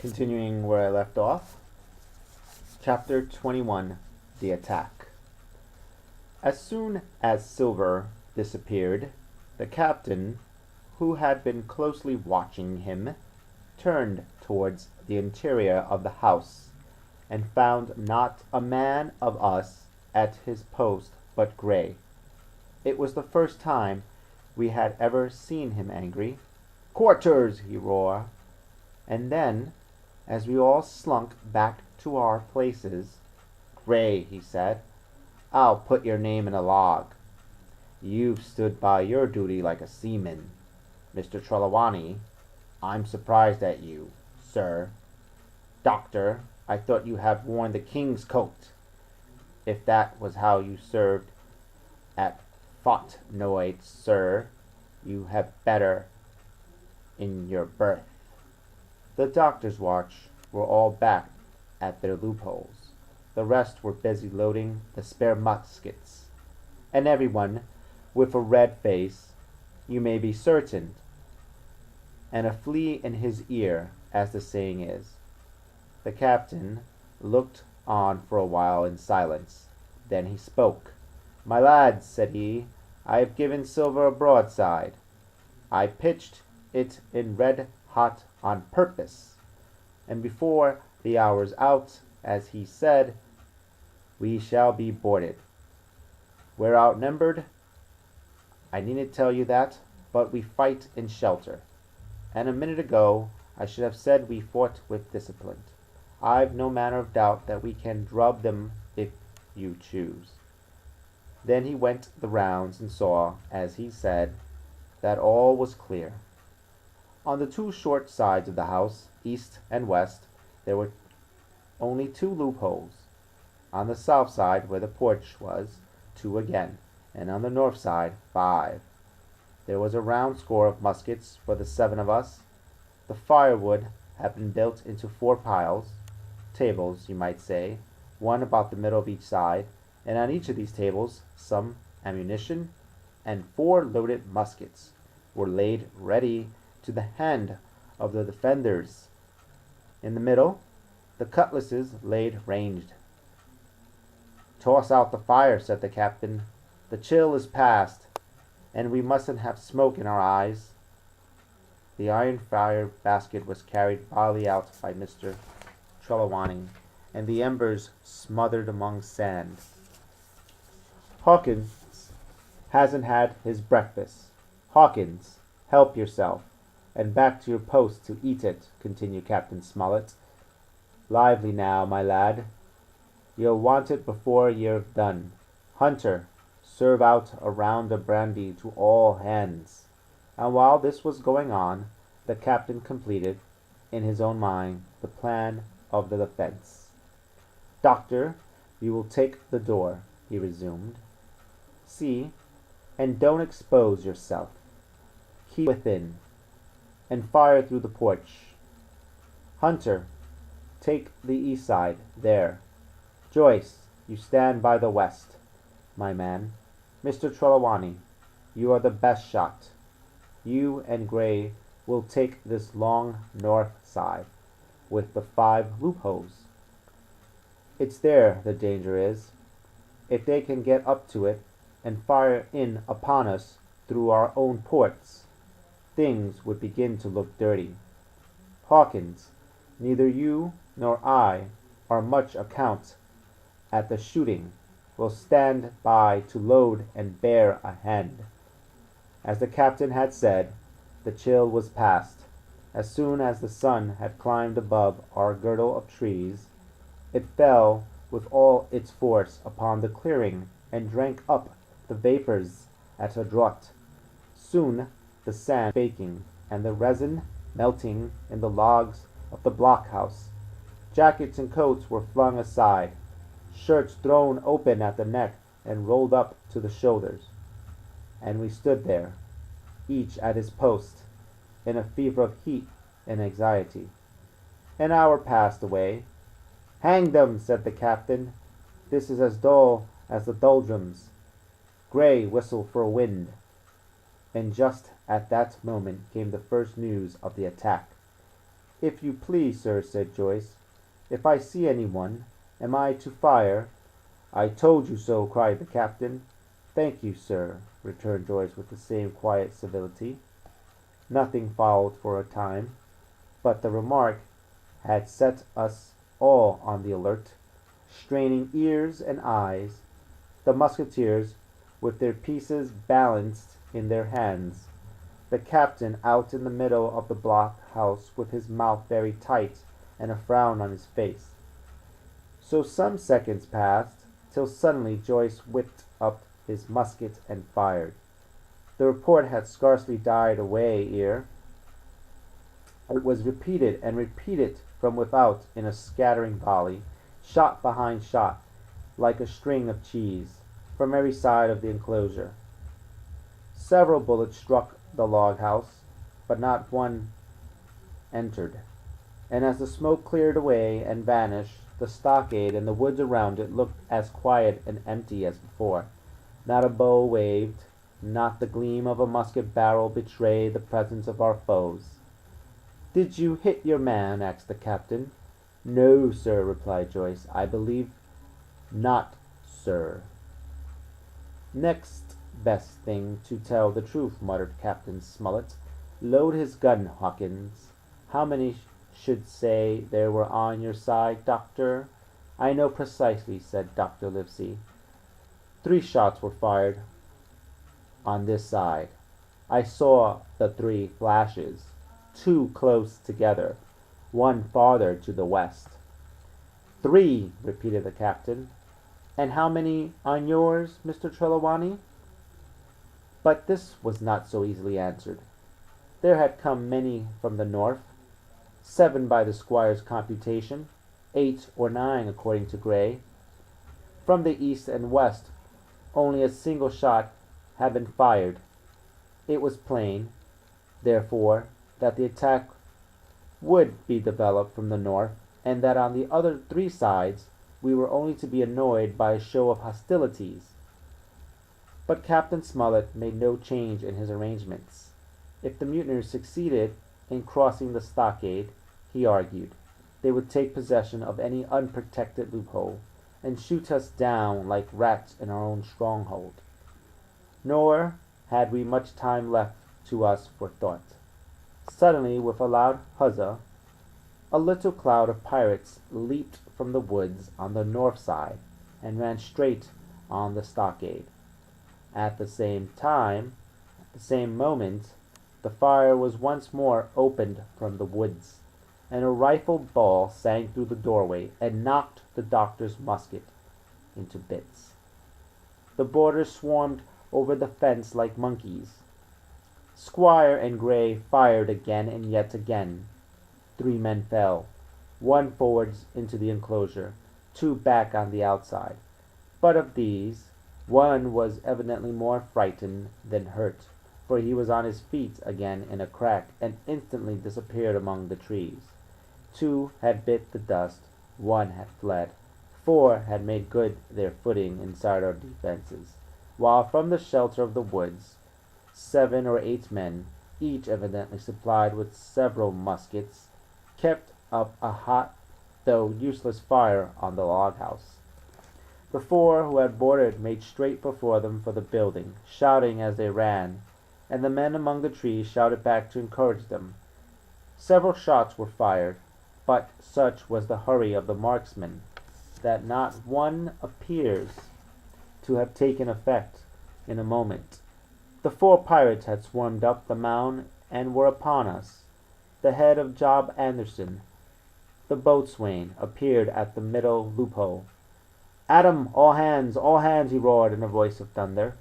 Continuing where I left off. Chapter 21. The Attack. As soon as Silver disappeared, the captain, who had been closely watching him, turned towards the interior of the house, and found not a man of us at his post but Gray. It was the first time we had ever seen him angry. "Quarters!" he roared, and then, as we all slunk back to our places, "Gray," he said, "I'll put your name in a log. You've stood by your duty like a seaman. Mr. Trelawney, I'm surprised at you, sir. Doctor, I thought you had worn the king's coat. If that was how you served at Fontenoy, sir, you had better in your berth." The doctor's watch were all back at their loopholes. The rest were busy loading the spare muskets, and everyone with a red face, you may be certain, and a flea in his ear, as the saying is. The captain looked on for a while in silence. Then he spoke. "My lads," said he, "I have given Silver a broadside. I pitched it in red hot on purpose, and before the hour's out, as he said, we shall be boarded. We're outnumbered, I needn't tell you that, but we fight in shelter, and a minute ago I should have said we fought with discipline. I've no manner of doubt that we can drub them if you choose." Then he went the rounds and saw, as he said, that all was clear. On the two short sides of the house, east and west, there were only two loopholes. On the south side, where the porch was, two again, and on the north side, 5. There was a round score of muskets for the 7 of us. The firewood had been built into 4 piles, tables, you might say, one about the middle of each side, and on each of these tables some ammunition and 4 loaded muskets were laid ready to the hand of the defenders. In the middle, the cutlasses laid ranged. "Toss out the fire," said the captain. "The chill is past, and we mustn't have smoke in our eyes." The iron fire basket was carried bodily out by Mr. Trelawney, and the embers smothered among sand. "Hawkins hasn't had his breakfast. Hawkins, help yourself, and back to your post to eat it," continued Captain Smollett. "Lively now, my lad. You'll want it before you've done. Hunter, serve out a round of brandy to all hands." And while this was going on, the captain completed, in his own mind, the plan of the defense. "Doctor, you will take the door," he resumed. "See, and don't expose yourself. Keep within, and fire through the porch. Hunter, take the east side, there. Joyce, you stand by the west, my man. Mr. Trelawney, you are the best shot. You and Gray will take this long north side, with the 5 loopholes. It's there the danger is. If they can get up to it, and fire in upon us through our own ports, things would begin to look dirty. Hawkins, neither you nor I are much account at the shooting. Will stand by to load and bear a hand." As the captain had said, the chill was past. As soon as the sun had climbed above our girdle of trees, it fell with all its force upon the clearing and drank up the vapors at a draught. Soon the sand baking and the resin melting in the logs of the blockhouse. Jackets and coats were flung aside, shirts thrown open at the neck and rolled up to the shoulders, and we stood there, each at his post, in a fever of heat and anxiety. An hour passed away. "Hang them," said the captain. "This is as dull as the doldrums. Gray, whistle for a wind." And just at that moment came the first news of the attack. "If you please, sir," said Joyce, "if I see anyone, am I to fire?" "I told you so," cried the captain. "Thank you, sir," returned Joyce with the same quiet civility. Nothing followed for a time, but the remark had set us all on the alert, straining ears and eyes. The musketeers, with their pieces balanced in their hands, the captain out in the middle of the blockhouse with his mouth very tight and a frown on his face. So some seconds passed, till suddenly Joyce whipped up his musket and fired. The report had scarcely died away ere it was repeated and repeated from without in a scattering volley, shot behind shot, like a string of cheese, from every side of the enclosure. Several bullets struck the log house, but not one entered, and as the smoke cleared away and vanished, the stockade and the woods around it looked as quiet and empty as before. Not a bow waved, not the gleam of a musket barrel betrayed the presence of our foes. "Did you hit your man?" asked the captain. "No, sir," replied Joyce. "I believe not, sir." "Next best thing to tell the truth," muttered Captain Smollett. "Load his gun, Hawkins. How many should say there were on your side, doctor?" "I know precisely," said Dr. Livesey. "3 shots were fired on this side. I saw the 3 flashes, 2 close together, 1 farther to the west." "3," repeated the captain. "And how many on yours, Mr. Trelawney?" But this was not so easily answered. There had come many from the north, 7 by the squire's computation, 8 or 9 according to Gray. From the east and west only a single shot had been fired. It was plain, therefore, that the attack would be developed from the north, and that on the other 3 sides we were only to be annoyed by a show of hostilities. But Captain Smollett made no change in his arrangements. If the mutineers succeeded in crossing the stockade, he argued, they would take possession of any unprotected loophole, and shoot us down like rats in our own stronghold. Nor had we much time left to us for thought. Suddenly, with a loud huzza, a little cloud of pirates leaped from the woods on the north side, and ran straight on the stockade. At the same moment, the fire was once more opened from the woods, and a rifle ball sang through the doorway and knocked the doctor's musket into bits. The boarders swarmed over the fence like monkeys. Squire and Gray fired again and yet again. 3 men fell, 1 forwards into the enclosure, 2 back on the outside. But of these, 1 was evidently more frightened than hurt, for he was on his feet again in a crack, and instantly disappeared among the trees. 2 had bit the dust, 1 had fled, 4 had made good their footing inside our defenses, while from the shelter of the woods 7 or 8 men, each evidently supplied with several muskets, kept up a hot though useless fire on the log house. The 4 who had boarded made straight before them for the building, shouting as they ran, and the men among the trees shouted back to encourage them. Several shots were fired, but such was the hurry of the marksmen that not one appears to have taken effect in a moment. The 4 pirates had swarmed up the mound and were upon us. The head of Job Anderson, the boatswain, appeared at the middle loophole. "At 'em, all hands, he roared in a voice of thunder.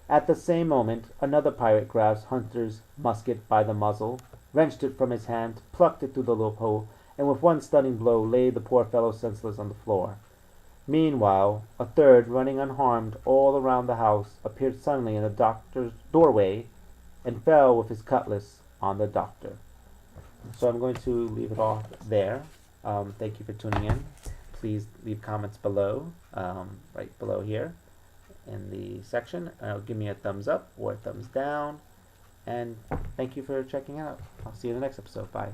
At the same moment another pirate grasped Hunter's musket by the muzzle, wrenched it from his hand, plucked it through the loophole, and with one stunning blow laid the poor fellow senseless on the floor. Meanwhile, a 3rd, running unharmed all around the house, appeared suddenly in the doctor's doorway and fell with his cutlass on the doctor. So I'm going to leave it off there. Thank you for tuning in. Please leave comments below, right below here in the section. Give me a thumbs up or a thumbs down. And thank you for checking out. I'll see you in the next episode. Bye.